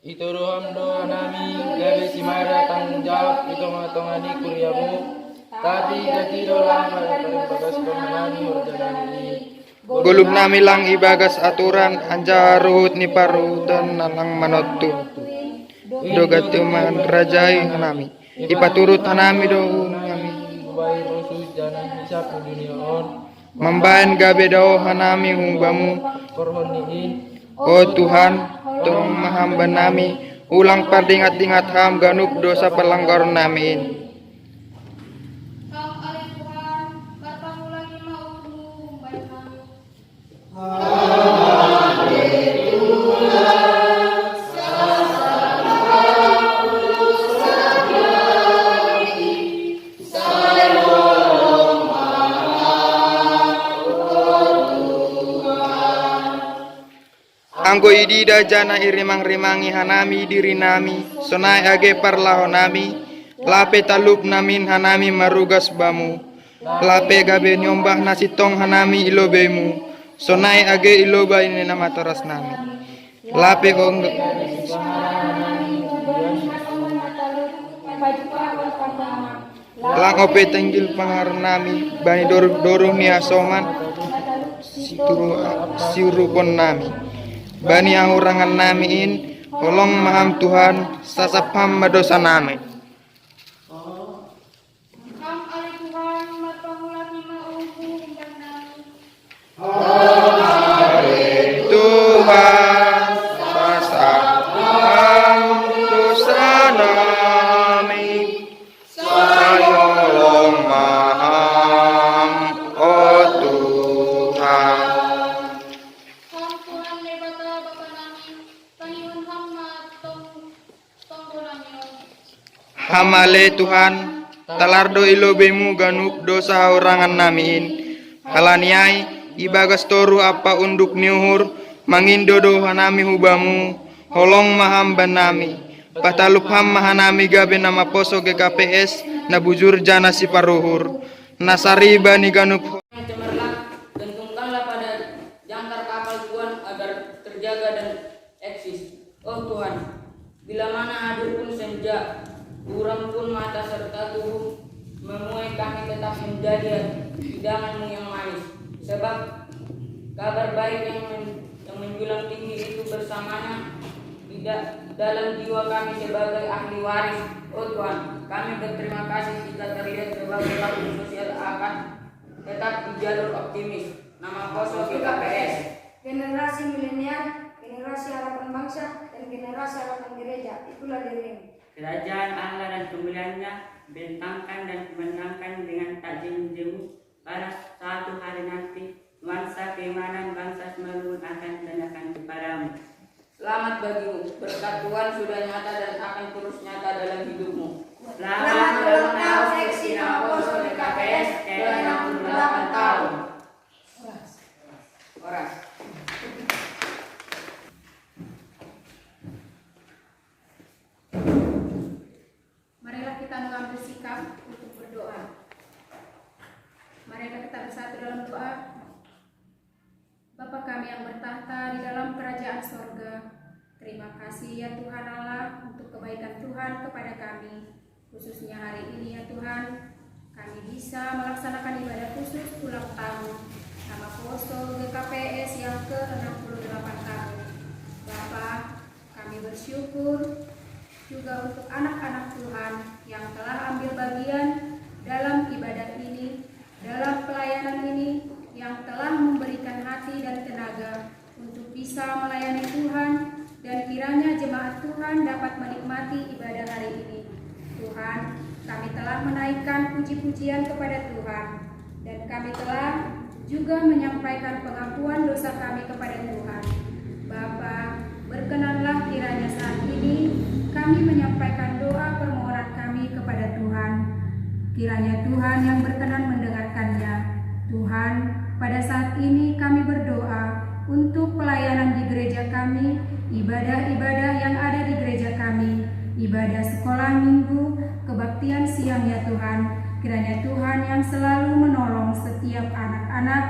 Ituruham doa nami gabe simara tanggung jawab itong-atongani kuryamu tapi katidolang paling bagas pengenani horjanani Gulub nami lang ibagas aturan anja ruhut ni parutan nalang manotu dogat tuman rajai nami ipaturut nami do nami bayi rusuh jana hisap dunia on membahan gabe dao hanami humbamu korhoniin oh Tuhan tolong mahamba nami ulang pardingat-ingat ham ganuk dosa pelanggar namin Kam alih Tuhan, berpangulangi maumu, baik kami. Anggo idida jana irimang-rimangi hanami diri nami sonai age parlaho nami lape talup namin hanami marugas bamu lape gabe nyombah nasitong hanami ilobemu sonai age iloba ini nama toras nami lape kong lang ope tenggil pangar nami bani doruh ni asoman siurupon nami bani angurangan namiin tolong maham Tuhan sasapam madosa nami Kam alih Tuhan, berpangulangi maumu, baik kami. Tuhan sasapam dosa nami sayolong maham oh Tuhan Kam Tuhan lebata bapa nami, pangihun hamba tong bulanyo. Hamale Tuhan talardo ilobemu ganuk dosa orangan namin halaniai ibagas toru apa unduk niuhur mangindodo hanami hubamu holong mahamba nami patalup ham mahanami gabe nama poso GKPS na bujur jana si paruhur nasari bani ganuk yang cemerlang, gantungkanlah pada jangkar kapal Tuhan agar terjaga dan eksis. Oh Tuhan, bila mana hadir pun senja, buram pun mata serta tubuh, memuai kami tetap menjadi hidanganmu yang manis. Sebab kabar baik yang menjulang tinggi itu bersamanya tidak dalam jiwa kami sebagai ahli waris. Oh Tuhan, kami berterima kasih kita terlihat sebagai bakti sosial akan tetap di jalur optimis. Nama Poso GKPS. Generasi milenial, generasi harapan bangsa, dan generasi harapan gereja, itulah dirimu. Kerajaan Allah dan kemuliaannya bentangkan dan kemenangkan dengan takjil jemu pada suatu hari nanti nuansa keimanan bangsa Semarang akan ditanyakan kepadamu. Selamat bagimu, berkat Tuhan sudah nyata dan akan terus nyata dalam hidupmu. Selamat ulang tahun seksi Nama Poso GKPS ke-68 tahun. Oras. Marilah kita mengambil sikap untuk berdoa. Marilah kita bersatu dalam doa. Bapa kami yang bertahta di dalam kerajaan sorga, terima kasih ya Tuhan Allah untuk kebaikan Tuhan kepada kami. Khususnya hari ini ya Tuhan, kami bisa melaksanakan ibadah khusus ulang tahun Nama Poso GKPS yang ke-68 tahun. Bapa, kami bersyukur juga untuk anak-anak Tuhan yang telah ambil bagian dalam ibadah ini, dalam pelayanan ini, yang telah memberi puji-pujian kepada Tuhan. Dan kami telah juga menyampaikan pengakuan dosa kami kepada Tuhan. Bapa, berkenanlah kiranya saat ini kami menyampaikan doa permohonan kami kepada Tuhan. Kiranya Tuhan yang berkenan mendengarkannya. Tuhan, pada saat ini kami berdoa untuk pelayanan di gereja kami, ibadah-ibadah yang ada di gereja kami, ibadah sekolah minggu, kebaktian siang ya Tuhan. Kiranya Tuhan yang selalu menolong setiap anak-anak,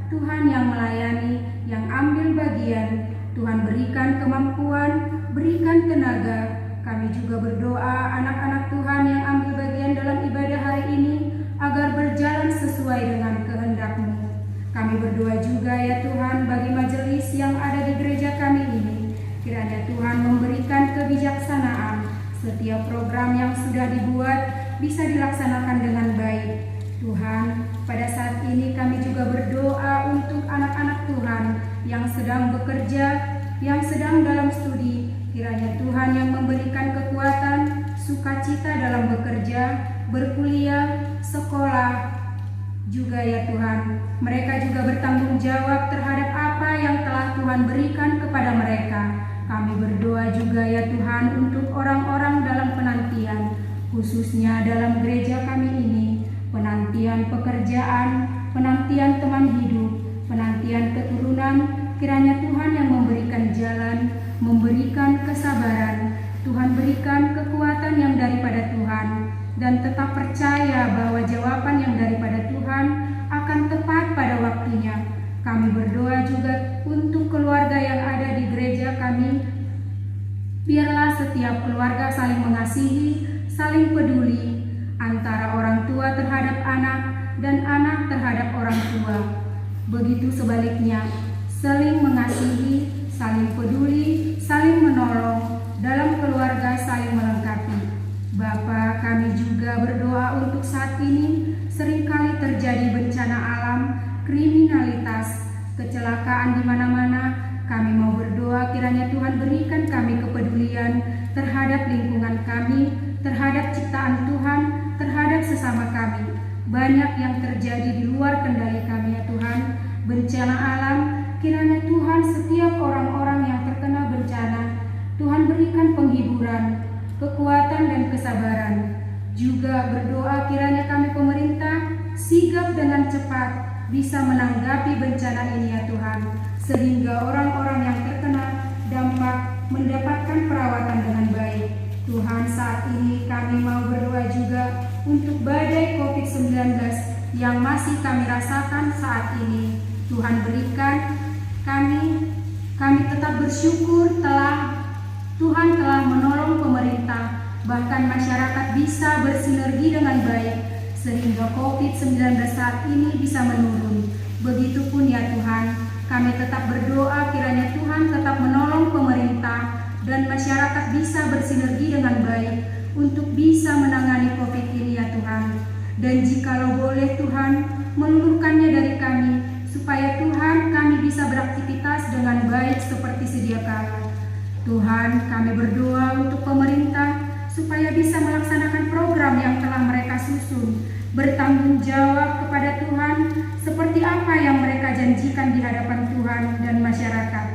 Tuhan yang melayani, yang ambil bagian, Tuhan berikan kemampuan, berikan tenaga. Kami juga berdoa anak-anak Tuhan yang ambil bagian dalam ibadah hari ini agar berjalan sesuai dengan kehendak-Mu. Kami berdoa juga ya Tuhan bagi majelis yang ada di gereja kami ini. Kiranya Tuhan memberikan kebijaksanaan, setiap program yang sudah dibuat bisa dilaksanakan dengan baik. Tuhan, pada saat ini kami juga berdoa untuk anak-anak Tuhan yang sedang bekerja, yang sedang dalam studi. Kiranya Tuhan yang memberikan kekuatan, sukacita dalam bekerja, berkuliah, sekolah, juga ya Tuhan, mereka juga bertanggung jawab terhadap apa yang telah Tuhan berikan kepada mereka. Kami berdoa juga ya Tuhan untuk orang-orang dalam penantian, khususnya dalam gereja kami ini, penantian pekerjaan, penantian teman hidup, penantian keturunan. Kiranya Tuhan yang memberikan jalan, memberikan kesabaran, Tuhan berikan kekuatan yang daripada Tuhan, dan tetap percaya bahwa jawaban yang daripada Tuhan akan tepat pada waktunya. Kami berdoa juga untuk keluarga yang ada di gereja kami. Biarlah setiap keluarga saling mengasihi, saling peduli, antara orang tua terhadap anak dan anak terhadap orang tua. Begitu sebaliknya, saling mengasihi, saling peduli, saling menolong, dalam keluarga saling melengkapi. Bapa, kami juga berdoa untuk saat ini seringkali terjadi bencana alam, kriminalitas, kecelakaan di mana-mana. Kami mau berdoa kiranya Tuhan berikan kami kepedulian terhadap lingkungan kami, terhadap ciptaan Tuhan, terhadap sesama kami. Banyak yang terjadi di luar kendali kami ya Tuhan, bencana alam. Kiranya Tuhan setiap orang-orang yang terkena bencana, Tuhan berikan penghiburan, kekuatan dan kesabaran. Juga berdoa kiranya kami pemerintah sigap dengan cepat bisa menanggapi bencana ini ya Tuhan, sehingga orang-orang yang terkena dampak mendapatkan perawatan dengan baik. Tuhan, saat ini kami mau berdoa juga untuk badai COVID-19 yang masih kami rasakan saat ini. Tuhan berikan kami tetap bersyukur Tuhan telah menolong pemerintah, bahkan masyarakat bisa bersinergi dengan baik, sehingga COVID-19 saat ini bisa menurun. Begitupun ya Tuhan, kami tetap berdoa kiranya Tuhan tetap menolong pemerintah dan masyarakat bisa bersinergi dengan baik untuk bisa menangani COVID ini ya Tuhan. Dan jikalau boleh Tuhan, meluluhkannya dari kami, supaya Tuhan kami bisa beraktivitas dengan baik seperti sedia kala. Tuhan, kami berdoa untuk pemerintah supaya bisa melaksanakan program yang telah mereka susun, bertanggung jawab kepada Tuhan seperti apa yang mereka janjikan di hadapan Tuhan dan masyarakat.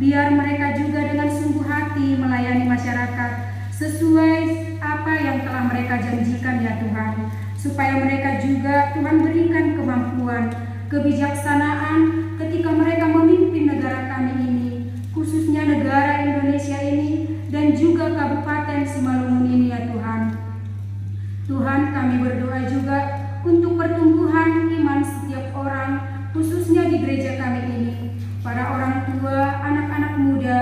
Biar mereka juga dengan sungguh hati melayani masyarakat sesuai apa yang telah mereka janjikan ya Tuhan, supaya mereka juga Tuhan berikan kemampuan, kebijaksanaan ketika mereka memimpin negara kami ini, khususnya negara Indonesia ini dan juga Kabupaten Simalungun ini ya Tuhan. Tuhan, kami berdoa juga untuk pertumbuhan iman setiap orang, khususnya di gereja kami ini, para orang tua, anak-anak muda.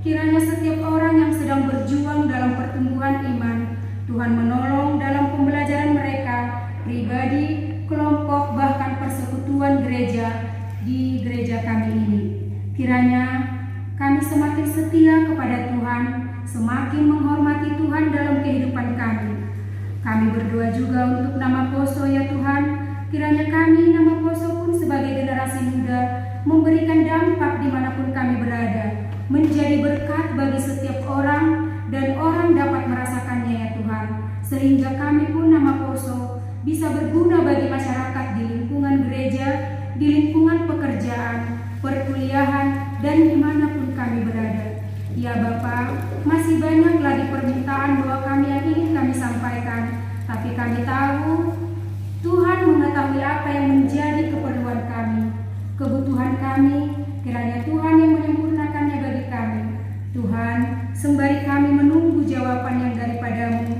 Kiranya setiap orang yang sedang berjuang dalam pertumbuhan iman, Tuhan menolong dalam pembelajaran mereka, pribadi, kelompok, bahkan persekutuan gereja di gereja kami ini. Kiranya kami semakin setia kepada Tuhan, semakin menghormati Tuhan dalam kehidupan kami. Kami berdoa juga untuk nama Poso ya Tuhan. Kiranya kami, nama Poso pun sebagai generasi muda, memberikan dampak dimanapun kami berada, menjadi berkat bagi setiap orang, dan orang dapat merasakannya ya Tuhan. Sehingga kami pun nama Poso bisa berguna bagi masyarakat di lingkungan gereja, di lingkungan pekerjaan, perkuliahan, dan dimanapun kami berada. Ya Bapa, masih banyak lagi permintaan doa kami yang ingin kami sampaikan, tapi kami tahu Tuhan mengetahui apa yang menjadi keperluan kami, kebutuhan kami. Kiranya Tuhan yang menyempurnakannya bagi kami. Tuhan, sembari kami menunggu jawaban yang daripadamu,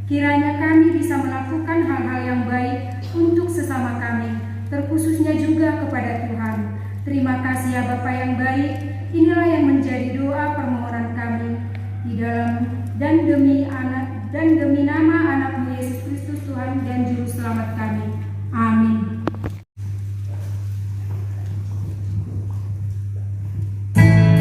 kiranya kami bisa melakukan hal-hal yang baik untuk sesama kami, terkhususnya juga kepada Tuhan. Terima kasih ya Bapa yang baik. Inilah yang menjadi doa permohonan kami di dalam dan demi nama anak-Mu Yesus Kristus Tuhan dan Juru Selamat kami. Amin. Terima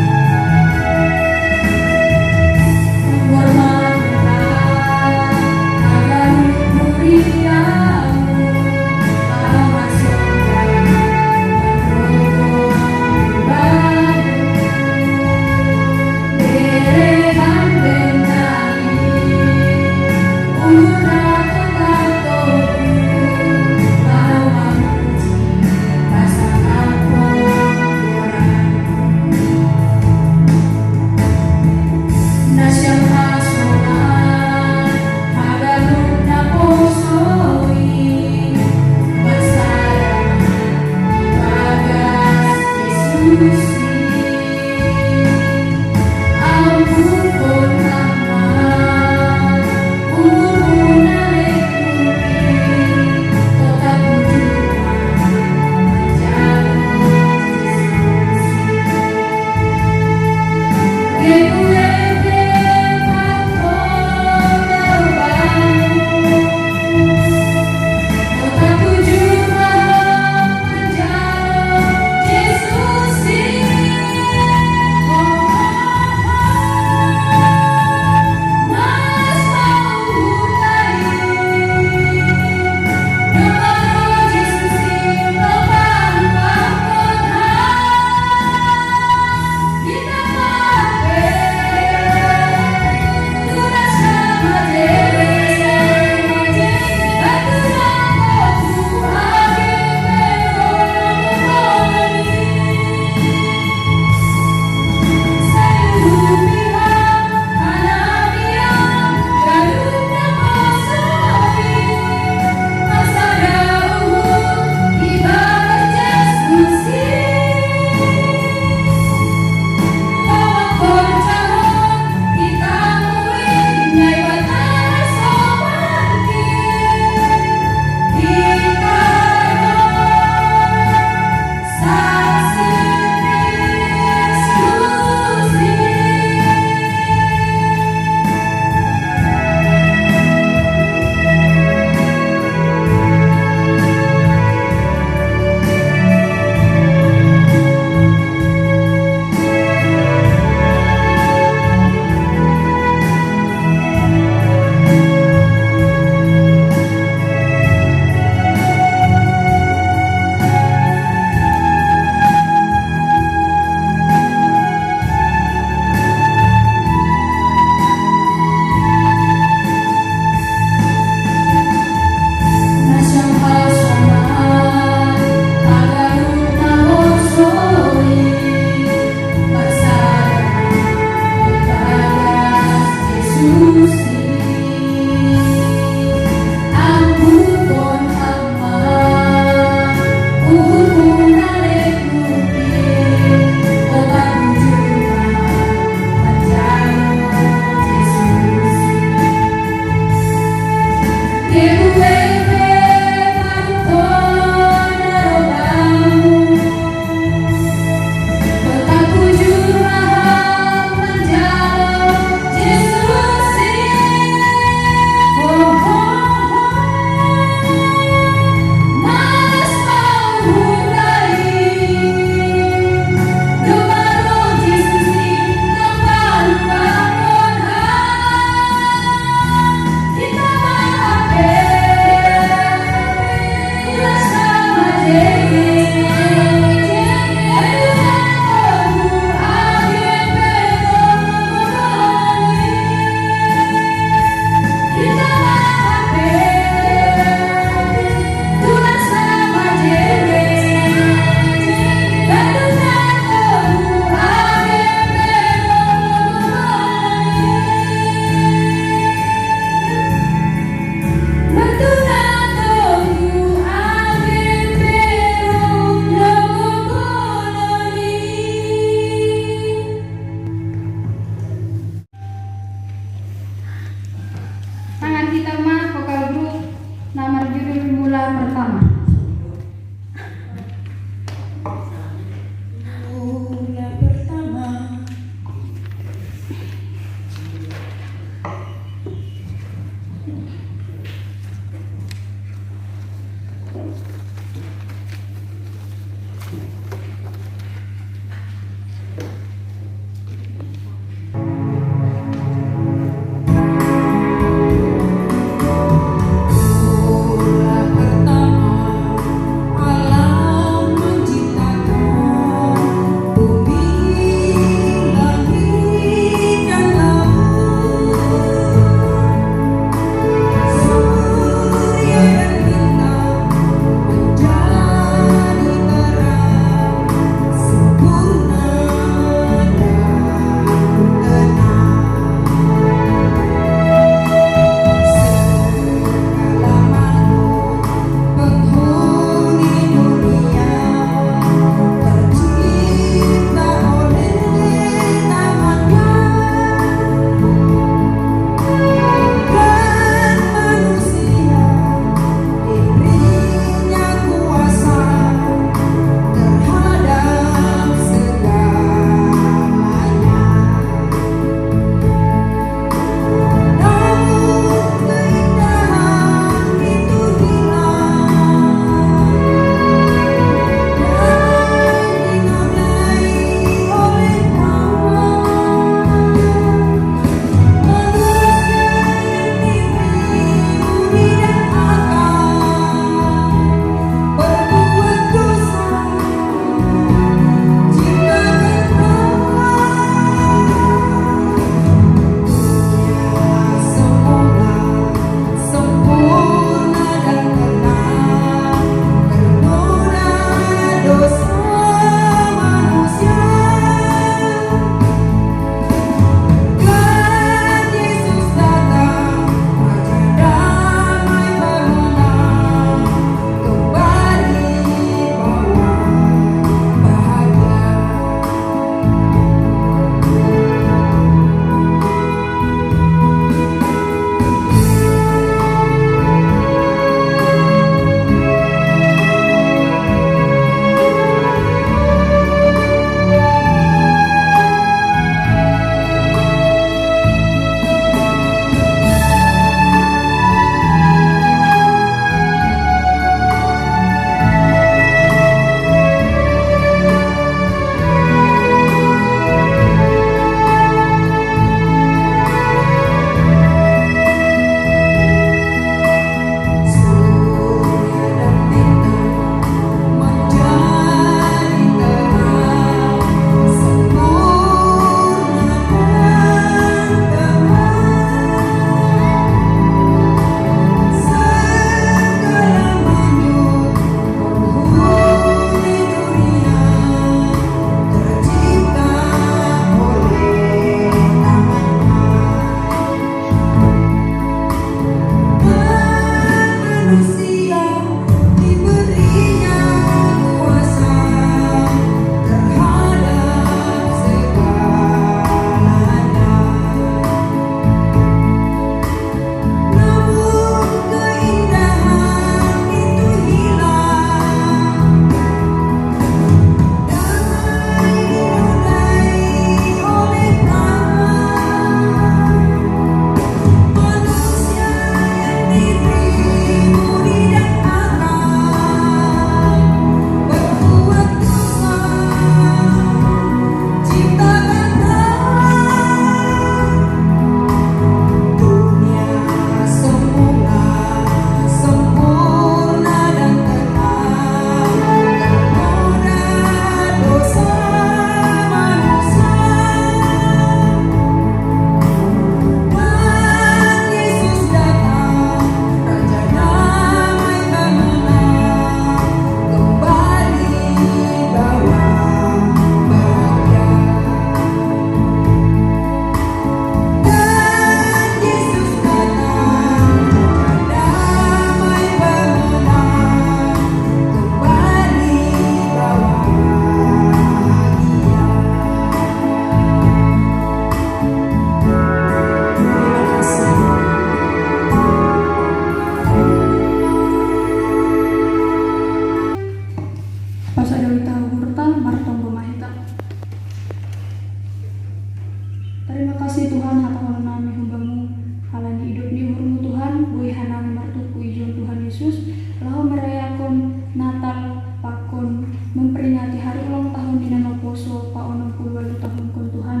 memperingati hari ulang tahun di nama poso pa 68 tahun kon Tuhan.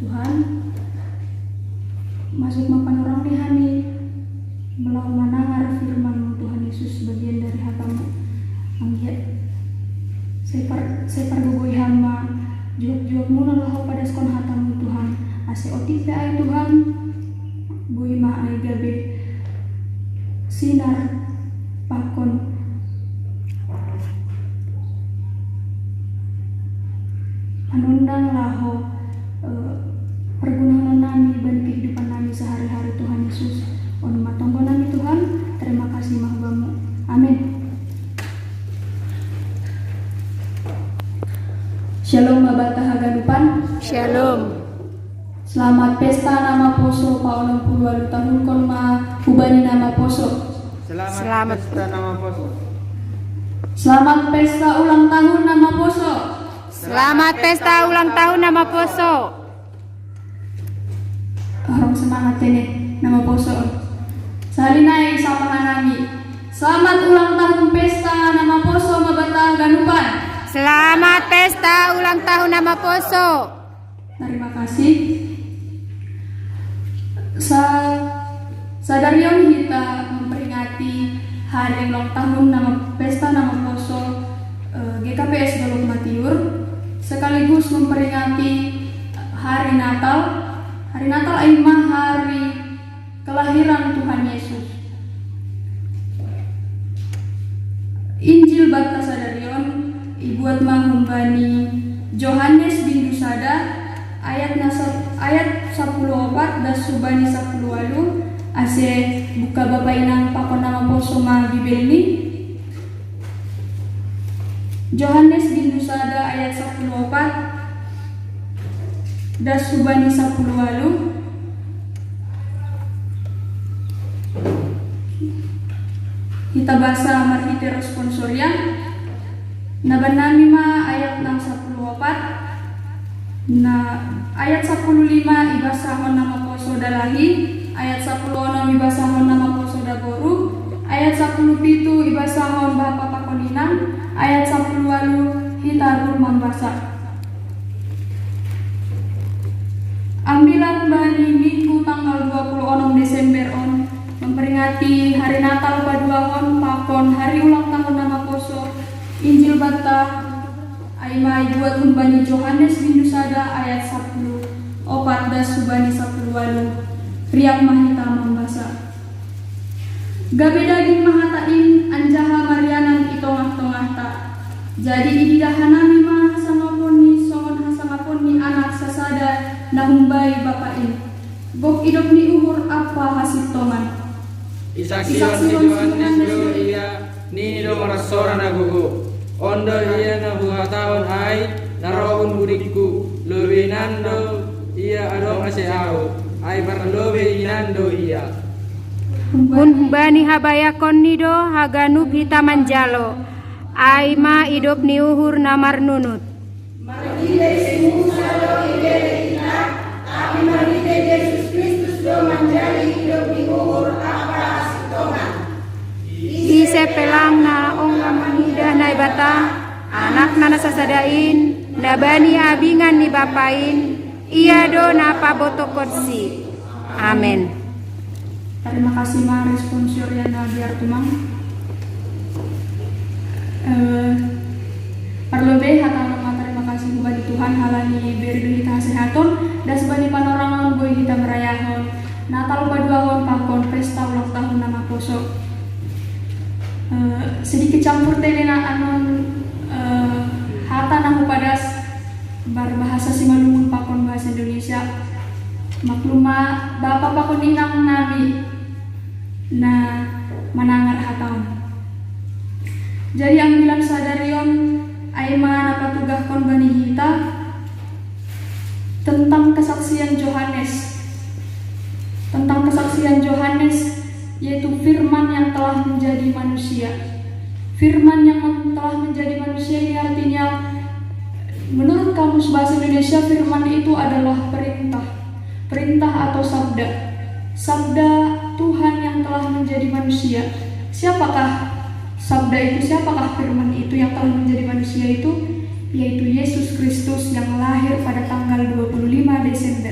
Tuhan masuk mapan orang dihani melau manangar firman Tuhan Yesus bagian dari hatamu anggiat saya pergugoi hama juak-juakmu nalahu pada skon hatamu Tuhan ase otipe ay Tuhan bui ma ay gabe sinar pakon manundang laho pergunakan nami dan kehidupan nami sehari-hari Tuhan Yesus. On matonggo nami Tuhan, terima kasih mahbamu. Amin. Shalom Babata Hagadupan. Shalom. Selamat pesta nama poso pa 68 tahun kon ma hubani nama poso. Selamat pesta nama poso. Selamat pesta ulang tahun nama poso. Selamat pesta ulang tahun nama poso. Orang semangat ini nama poso. Salinai sama nami. Selamat ulang tahun pesta nama poso Mabata Ganupan. Selamat pesta ulang tahun nama poso. Terima kasih. Sadarion kita memperingati hari ulang tahun nama pesta nama poso GKPS Dolok Matiur sekaligus memperingati hari Natal. Hari Natal adalah hari kelahiran Tuhan Yesus. Injil Bata Sadarion ibuat mahumbani Johannes bin Dusada ayat 14 dan subani 10 ase buka bapak inang pakon nama poso ma bibelni. Johannes bin Dusada ayat 14 das subani 10 kita bahasa marhite responsorian nabanami ma ayat 614 na ayat 15 ibasahon nama poso dalahi ayat 10 ibasahon nama poso daboru ayat 17 ibasahon bapa pakoninan ayat 10 hitarul membasa. Ambilan bani minggu tanggal 26 Desember on memperingati hari Natal paduahon pakon hari ulang tahun nama poso Injil Bata aima buat bani Johannes bin Dusada ayat 10 opat das subani 10 riak mahita membasa gabe daging mahatain anjaha marianan itongah-tongah tak jadi ididahanami mah sangaponi songon hasangaponi anak sasada nahumbai bapain gok idop ni umur apa hasil toman Isaksiwan ni Johannes do iya ni do marasora na gugu ondo iya na buhataon ay naroon budikku lubinando iya adong aseao ay parlobe inando iya Hunbani habayakon nido haganub hitamanjalo aima idop ni uhur namar nunut. Ise pelang na ongga mangidah nai bata anak nana sasadain nabani abingan ni bapain iya do napa boto kursi. Amin. Terima kasih ma responsor yang biar tumang perlobe hatang terima kasih kepada Tuhan halani beri kita kesehatan dan sebani panorangan boy kita merayahon Natal paduahon pakon pesta ulang tahun nama poso sedikit campur telena anon hata nahu padas berbahasa Simalungun pakon bahasa Indonesia makluma bapak pakon inang nabi na manangar hataon jadi ambilan sadarion aima napatugah kon bani hita tentang kesaksian Johannes yaitu firman yang telah menjadi manusia. Firman yang telah menjadi manusia ini artinya menurut kamus bahasa Indonesia firman itu adalah perintah atau sabda Tuhan yang telah menjadi manusia. Siapakah sabda itu, siapakah firman itu yang telah menjadi manusia itu? Yaitu Yesus Kristus yang lahir pada tanggal 25 Desember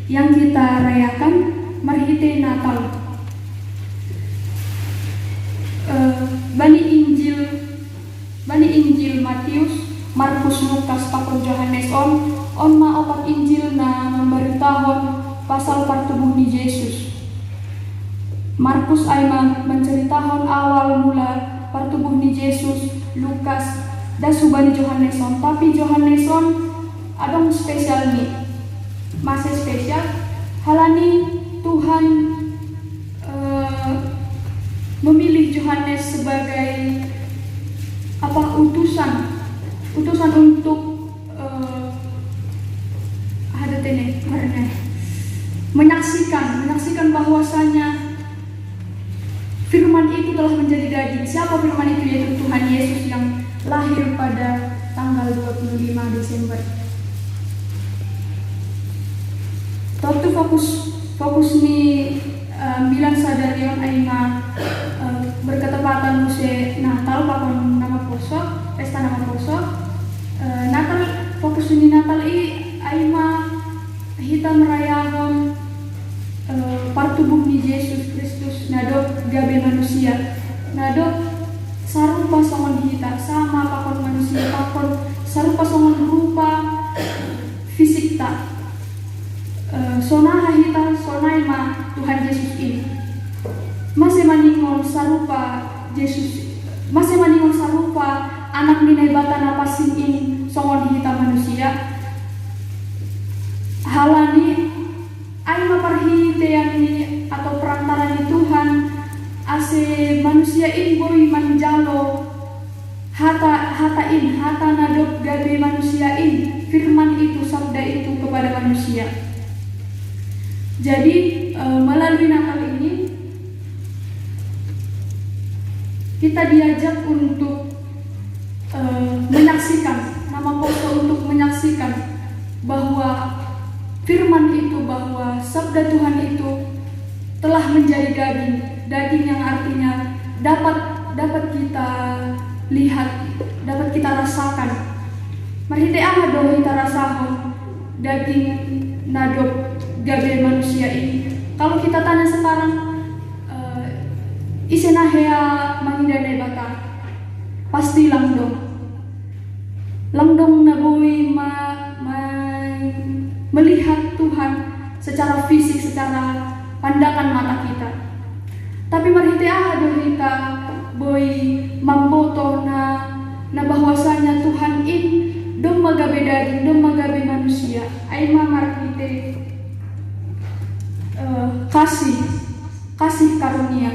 yang kita rayakan Marhite Natal. Bani Injil Matius, Markus, Lukas, Pakon Yohanes on ma opat Injil na memberitahon pasal pertubuh ni Yesus. Markus aima menceritakan awal mula pertubuh ni Yesus, Lukas dan subani Yohaneson. Tapi Yohaneson adong spesial nih, masih spesial. Halani Tuhan memilih Yohanes sebagai utusan untuk menyaksikan bahwasanya firman itu telah menjadi daging. Siapa firman itu? Yaitu Tuhan Yesus yang lahir pada tanggal 25 Desember. Waktu fokus ni bilang sadarion aina berketepatan muse Natal pakon nama poso, pesta nama poso. Natal fokus ni Natal aima kita merayakan pertubuh ni Yesus Kristus nadok gabe manusia, nadok sarupa songon kita sama pakon manusia, pakon sarupa songon rupa fisik tak. Sonaha hita sonai ma Tuhan Yesus ini masih maningon sarupa Yesus, masih maningon sarupa anak ninai bata napasin ini songon hita manusia. Halani aima parhitean ini atau perantaran di Tuhan ase manusia ini boy manjalo hata nadok gabe manusia ini firman itu, sabda itu kepada manusia. Jadi melalui Natal ini kita diajak untuk menyaksikan, nama poso untuk menyaksikan bahwa firman itu, bahwa sabda Tuhan itu telah menjadi daging yang artinya dapat kita lihat, dapat kita rasakan. Marhite do kita rasakan daging nadok gabe manusia ini. Kalau kita tanya sekarang, isenahea mangidane bata, pasti langdong nabui melihat Tuhan secara fisik, secara pandangan mata kita. Tapi marhite do kita boy mamboto na bahwasanya Tuhan in dong magabe daging, dong magabe manusia. Aima marhite kasih karunia,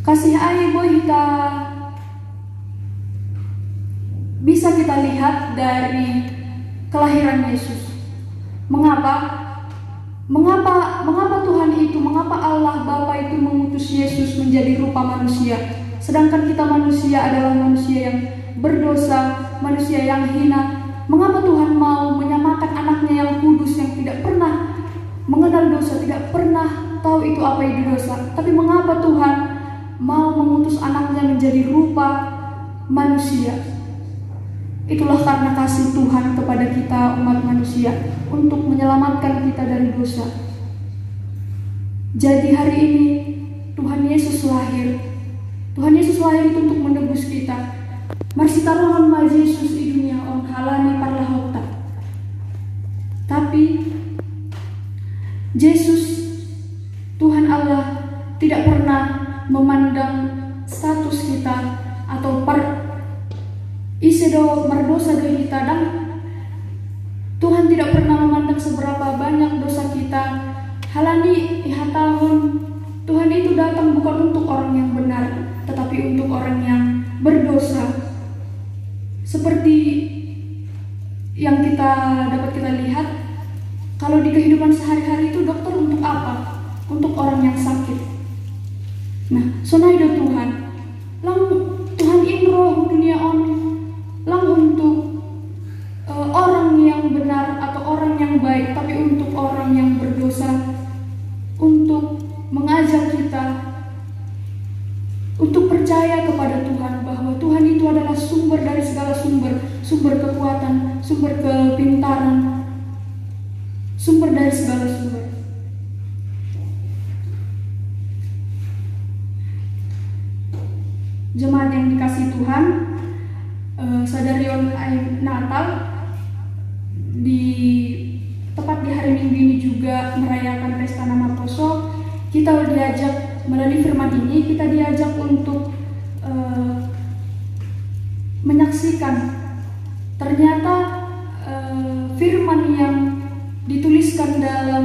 kasih boy kita bisa kita lihat dari kelahiran Yesus. Mengapa Tuhan itu, mengapa Allah Bapa itu mengutus Yesus menjadi rupa manusia, sedangkan kita manusia adalah manusia yang berdosa, manusia yang hina. Mengapa Tuhan mau menyamakan anaknya yang kudus, yang tidak pernah mengenal dosa, tidak pernah tahu itu apa itu dosa? Tapi mengapa Tuhan mau mengutus anaknya menjadi rupa manusia? Itulah karena kasih Tuhan kepada kita umat manusia untuk menyelamatkan kita dari dosa. Jadi hari ini Tuhan Yesus lahir. Tuhan Yesus lahir itu untuk menebus kita. Marsitarohon ma Yesus di dunia on halani parlahota. Tapi Yesus, Tuhan Allah, tidak pernah memandang status kita atau isedo merdosa do kita, dan Tuhan tidak pernah memandang seberapa banyak dosa kita. Halani ihatahon Tuhan itu datang bukan untuk orang yang benar, tetapi untuk orang yang berdosa. Seperti yang dapat kita lihat, kalau di kehidupan sehari-hari itu dokter untuk apa? Untuk orang yang sakit. Nah, sonaido Tuhan, lang Tuhan inro dunia on, lang untuk orang yang benar atau orang yang baik, tapi untuk orang yang berdosa, untuk mengajak kita percaya kepada Tuhan, bahwa Tuhan itu adalah sumber dari segala sumber, sumber kekuatan, sumber kepintaran, sumber dari segala sumber. Jemaat yang dikasihi Tuhan, Sadarion Natal tepat di hari Minggu ini juga merayakan pesta nama poso. Kita diajak melalui firman ini, kita diajak untuk menyaksikan ternyata firman yang dituliskan dalam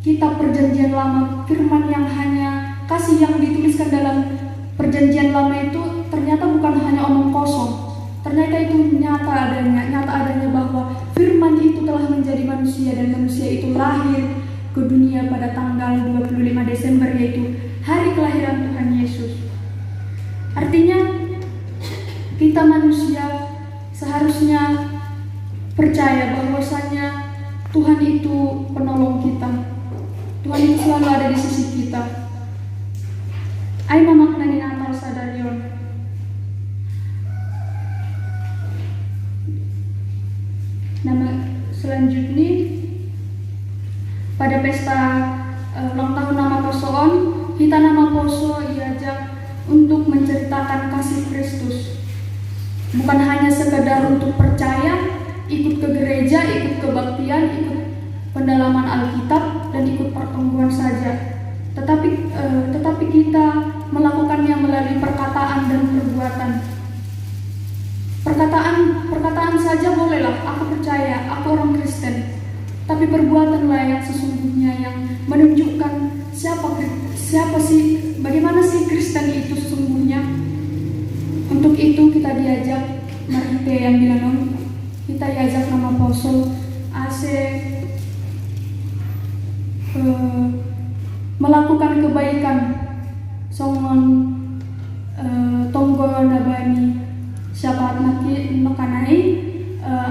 kitab Perjanjian Lama, firman yang hanya kasih yang dituliskan dalam Perjanjian Lama itu ternyata bukan hanya omong kosong. Ternyata itu nyata adanya bahwa firman itu telah menjadi manusia, dan manusia itu lahir ke dunia pada tanggal 25 Desember, yaitu hari kelahiran Tuhan Yesus. Artinya kita manusia seharusnya percaya bahwasanya Tuhan itu penolong kita. Tuhan itu selalu ada di sisi kita. Ayo memaknai Natal Sadarion. Nama selanjutnya pada pesta ulang tahun nama posoon, kita nama poso diajak untuk menceritakan kasih Kristus. Bukan hanya sekedar untuk percaya, ikut ke gereja, ikut kebaktian, ikut pendalaman Alkitab, dan ikut pertemuan saja. Tetapi kita melakukannya melalui perkataan dan perbuatan. Perkataan saja bolehlah, aku percaya, aku orang Kristen. Tapi perbuatanlah yang sesungguhnya yang menunjukkan siapa sih, bagaimana sih Kristen itu sesungguhnya. Untuk itu kita diajak, mari yang bilang, kita diajak nama poso melakukan kebaikan songon tonggo nabani syafaat makanai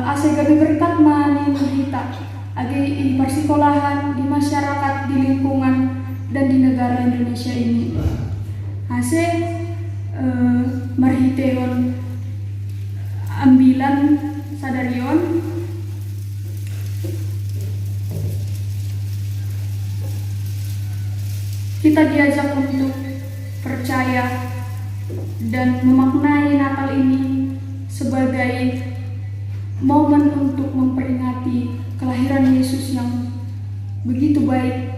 ase gabi berkat mani kita agi di persekolahan, di masyarakat, di lingkungan, dan di negara Indonesia ini. Ase marhiteon ambilan Sadarion kita diajak untuk percaya dan memaknai Natal ini sebagai momen untuk memperingati kelahiran Yesus yang begitu baik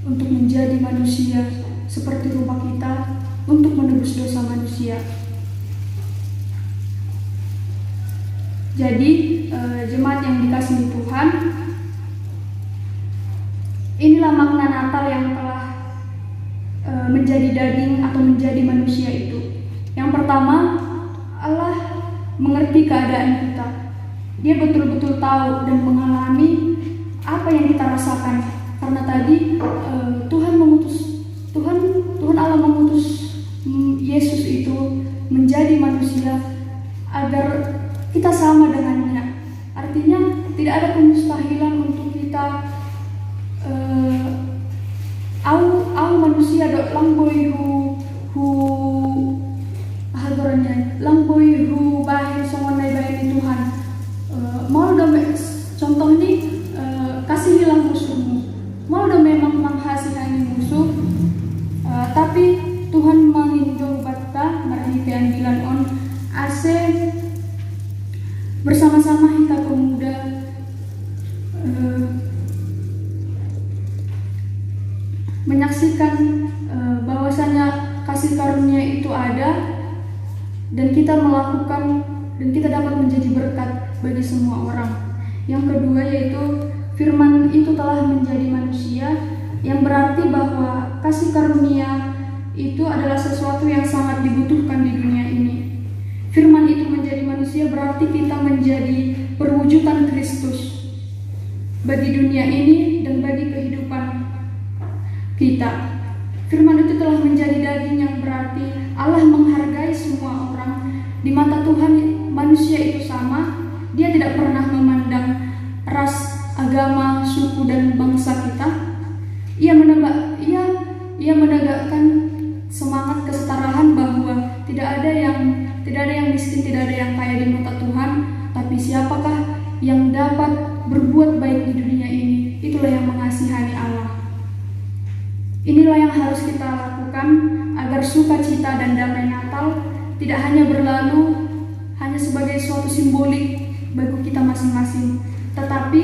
untuk menjadi manusia seperti rupa kita, untuk menebus dosa manusia. Jadi jemaat yang dikasihi Tuhan, inilah makna Natal yang telah menjadi daging atau menjadi manusia itu. Yang pertama, Allah mengerti keadaan kita. Dia betul-betul tahu dan mengalami apa yang kita rasakan. Karena tadi Tuhan Allah mengutus Yesus itu menjadi manusia agar kita sama dengannya. Artinya tidak ada kemustahilan untuk kita au manusia dok langboi hu hagorannya langboi hu bahir songonai bahir Tuhan. Mau dong contoh ini kasihilah musuhmu. Mau dong memang menghasihani musuh, tapi Tuhan mengindo bata merhitian bilan on ase bersama-sama kita pemuda menyaksikan bahwasanya kasih karunia itu ada, dan kita melakukan dan kita dapat menjadi berkat bagi semua orang. Yang kedua yaitu firman itu telah menjadi manusia, yang berarti bahwa kasih karunia itu adalah sesuatu yang sangat dibutuhkan di dunia ini. Firman itu menjadi manusia berarti kita menjadi perwujudan Kristus bagi dunia ini dan bagi kehidupan kita. Firman itu telah menjadi daging, yang berarti Allah menghargai semua orang. Di mata Tuhan manusia itu sama. Dia tidak pernah memandang ras, agama, suku, dan bangsa kita. Ia menegakkan semangat kesetaraan bahwa tidak ada yang kaya di mata Tuhan, tapi siapakah yang dapat berbuat baik di dunia ini? Itulah yang mengasihani Allah. Inilah yang harus kita lakukan agar sukacita dan damai Natal tidak hanya berlalu hanya sebagai suatu simbolik bagi kita masing-masing, tetapi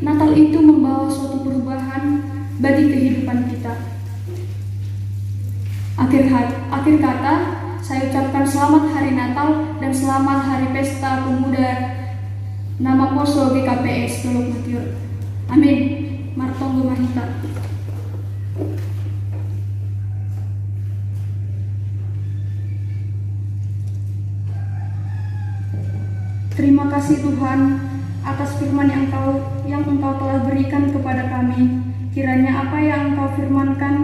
Natal itu membawa suatu perubahan bagi kehidupan kita. Akhir kata, saya ucapkan selamat Hari Natal dan selamat Hari Pesta Pemuda nama Poso GKPS Teluk Matiur. Amin. Martonggo Mahita. Terima kasih Tuhan atas firman yang Engkau telah berikan kepada kami. Kiranya apa yang Engkau firmankan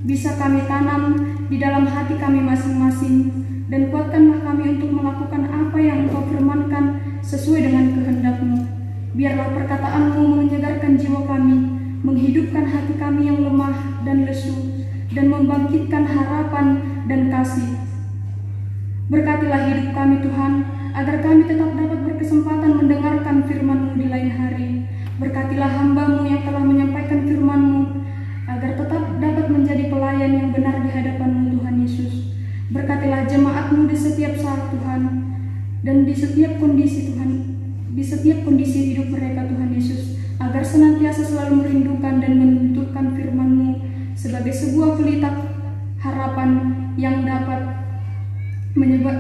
bisa kami tanam di dalam hati kami masing-masing, dan kuatkanlah kami untuk melakukan apa yang Engkau firmankan sesuai dengan kehendak-Mu. Biarlah perkataan-Mu menyegarkan jiwa kami, menghidupkan hati kami yang lemah dan lesu, dan membangkitkan harapan dan kasih. Berkatilah hidup kami Tuhan, agar kami tetap dapat berkesempatan mendengarkan firman-Mu di lain hari. Berkatilah hamba-Mu yang telah menyampaikan firman-Mu, agar tetap dapat menjadi pelayan yang benar di hadapan-Mu Tuhan Yesus. Berkatilah jemaat-Mu di setiap saat Tuhan, dan di setiap kondisi Tuhan, di setiap kondisi hidup mereka Tuhan Yesus, agar senantiasa selalu merindukan dan menuturkan firman-Mu sebagai sebuah pelita harapan yang dapat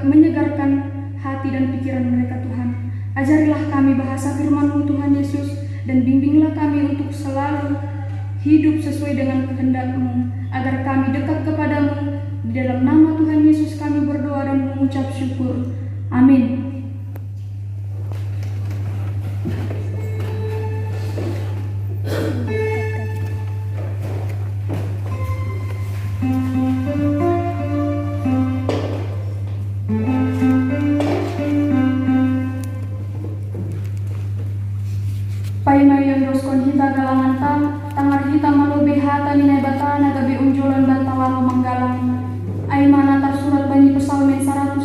menyegarkan hati dan pikiran mereka Tuhan. Ajarilah kami bahasa firman-Mu Tuhan Yesus, dan bimbinglah kami untuk selalu hidup sesuai dengan kehendak-Mu, agar kami dekat kepadamu. Di dalam nama Tuhan Yesus kami berdoa dan mengucap syukur. Amin. Paimayon doskon hita galanganta, tangar hita malobe hata ninay bata nagabi unjulan bantalalo manggalang. Ay manatar surat bani Psalmen 110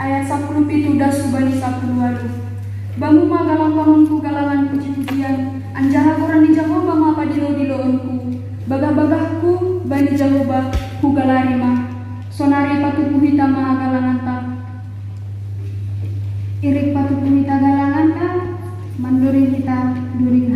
ayat 17 das bani 10. Bangu magalang bangunku galangan puji-pujian, anjaha koran di Jehovah mapa dilo-diloonku. Bagah-bagahku bani Jehovah ku galarima, sonari patuku hita maha galanganta. Irik patuku hita galanganta, mandurin kita during